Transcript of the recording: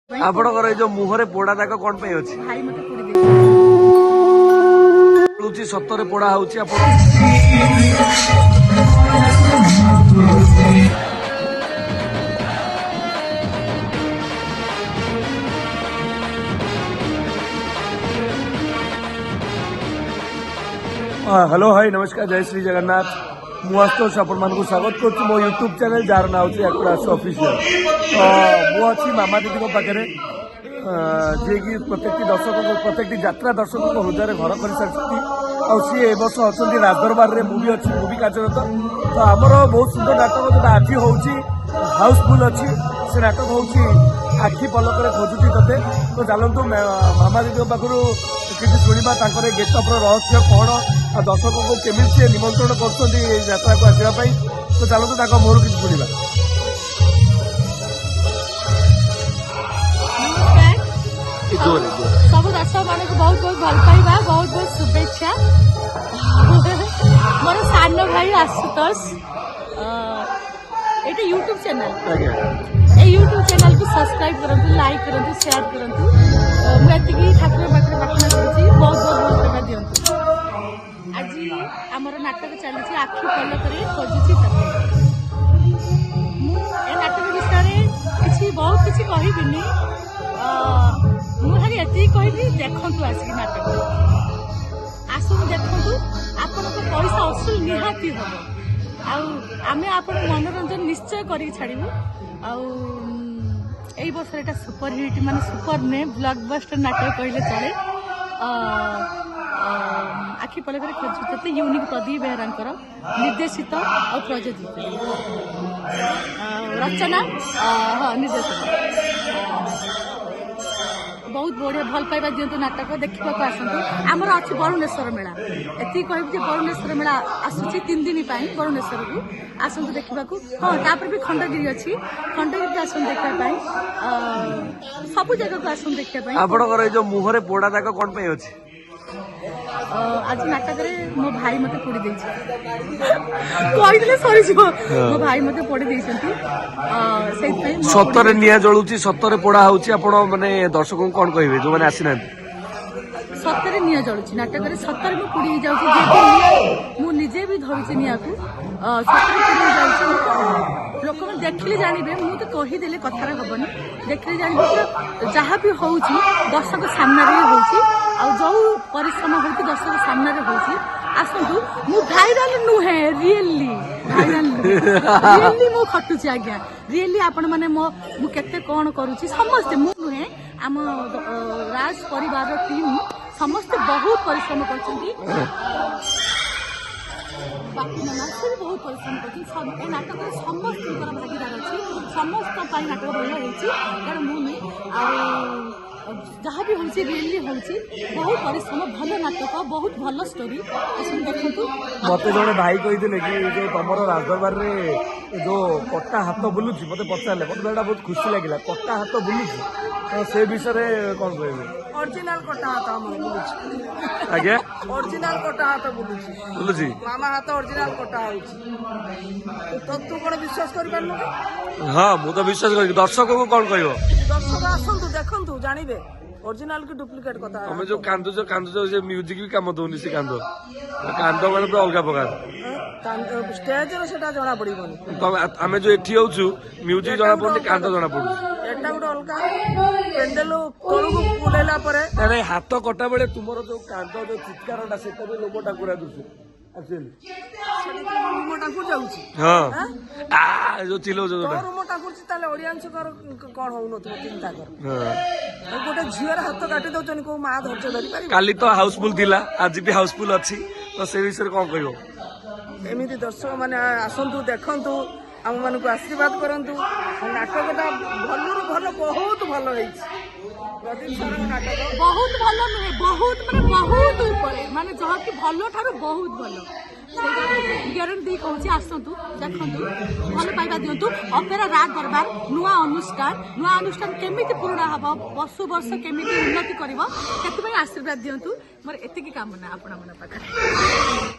ଆପଣଙ୍କର ଏଇ ଯୋଉ ମୁହଁରେ ପୋଡା ଦାଗ କଣ ପାଇଁ ଅଛି? ଭାଇ ମତେ ପୋଡ଼ି ଦେଇଛି। ସତରେ ପୋଡା ହଉଛି ଆପଣ? हेलो हाय नमस्कार जय श्री जगन्नाथ मु आशुतोष आपण स्वागत कर मो यूट्यूब चैनल जार ना हूँ आकाश ऑफिशियल मु अच्छी मामा दीदी पाखे जी कि प्रत्येक दर्शक प्रत्येक यात्रा दर्शक हृदय घर कर सारी सी ए वर्ष अच्छा राजदरबार में मुझे अच्छी मुझे कार्यरत तो आमर बहुत सुंदर नाटक जो आज हूँ हाउसफुल अच्छी से नाटक हूँ आखि पलक खोजुची ते तो चलतु मामा दीदी पाखु किसी शुणा गेटअप्र रहस्य कौन आ दर्शक को केमी से निमंत्रण कर यात्रा को आसवाई तो चलतु मुहर किसी शुणा। सब दर्शक मान बहुत बहुत भल पाइबा बहुत बहुत शुभेच्छा। मोर सान भाई आशुतोष ये यूट्यूब चैनल यूट्यूब चैनल को सब्सक्राइब करंतु लाइक करंतु शेयर करंतु मुझे ठाकुर पाखे प्रार्थना करुँच बहुत बहुत भल पाइबा दिंतु। आज आमर नाटक चली आखि पलक खोजुची नाटक विषय किसी बहुत किसी कहबिनी मुझे ये कहबी देखु आसिक नाटक आसु देखु आपण पैसा असुल निहाती हम आम आप मनोरंजन निश्चय कर छाड़ू आई वर्ष एटा सुपर हिट माने सुपर ने ब्लॉकबस्टर नाटक कहले चले आखि पलक खोजुते यूनिक प्रदीप बेहरांकर निर्देशित और प्रयोजित रचना हाँ निर्देशना बहुत बढ़िया भल पाइबा दिंतु नाटक देखा आसतु आमर अच्छी बरुणेश्वर मेला एति कहबी बरुणेश्वर मेला आसूची 3 दिन बरुणेश्वर को आसतु देखा हाँ तापर भी खंडगिरी अच्छी खंडगिरी आसतु देखापी सब जगह को आसतु देखापी। आपनकर जो मुहरे पोड़ा दाग कौन पे अछि? आज नाटक मो भाई मत पोड़ी कही सरी मो भाई मत पोड़ी सतरे निया जलुची सतरे पोड़ा होची आपण माने दर्शक को कौन कहबे जो माने आसी ना सतरे निया जलुची नाटक सतरे मु पोड़ी जाउची मु निजे भी धरुची निया को सतरे पोड़ी जाउची लोक मन देखले जानिबे मु तो कहि देले कथार हबनी देखले जानिबे जहा भी होउची दर्शक सामने रे होउची आ जो परिश्रम होती दर्शक सामने होती आसतु मु भाइराल नुहे रियली मु खटुची आज्ञा रियली आपण माने मो मु केते कोन करूची समस्त मु नुहे आम राज परिवार टीम समस्त बहुत परिश्रम करछंती बाकी माना से बहुत परिश्रम करछी सब ए नाटक समस्त भागीदार अछि समस्त पाई नाटक भल होची कारण मु नै आ जहाँ भी होची रियली होची बहुत परिश्रम भल नाटक बहुत भल स्टोरी देखु मत जड़े भाई कही कि जो तुम राजदरबार रे जो कटा हाथ बुलूची मत पचारे मत बहुत खुशी लगे कटा हाथ बुलूची तो से विषय कौन कहे ओरिजिनल कटा हाथ बुलूची आज्ञा ओरिजिनल कटा हाथ बुलूची बुलूची मामा हाथ ओरिजिनल कटा होची तो तू कौन विश्वास कर पारनु हाँ मु तो विश्वास कर दर्शक को कौन कहबो दर्शक आसंतु देखंतु जानिबे ओरिजिनल की डुप्लीकेट कथा हमें जो कांदो जो म्यूजिक भी काम दौनी से कांदो माने पूरा अलग प्रकार स्टेज रे सेटा जणा पड़िबोनी आमे जो एठी होछु म्यूजिक जणा पड़नी कांदो जणा पड़ू एटा गुड अलगा पेंडल तळु को पुलेला परे अरे हाथ कटा बेले तुमरो जो कांदो जो चित्कारटा सेटा भी लोक टाकुरा दुसु एक्चुअली रूम टाकू जाउची हां आ जो चिलो जो रूम टाकूची ताले ऑडियंस कर कोन होउनो तो चिंता कर हां गोटे झियर हाथ काटी दउचनी को मा धरचे धरि पारि काली तो हाउसफुल थिला आज भी हाउसफुल अछि तो से विषय कोन कहियो एमिति दर्शक माने आसंतु देखंतु आम मानक आशीर्वाद करंतु नाटकटा भलरु भल बहुत भल होईछि प्रदीप सर नाटक बहुत भल नुहे बहुत माने बहुत ऊपर माने जहा कि भल ठारो बहुत भल ग्यारंटी कहूँ आसतु देखु भल पाइबा दिंतु अपेरा राज दरबार नुआ अनुष्ठान केमी पुराणा हम वर्ष वर्ष केमी उन्नति कर आशीर्वाद दिंतु मोर एति कामना आपण पाखे।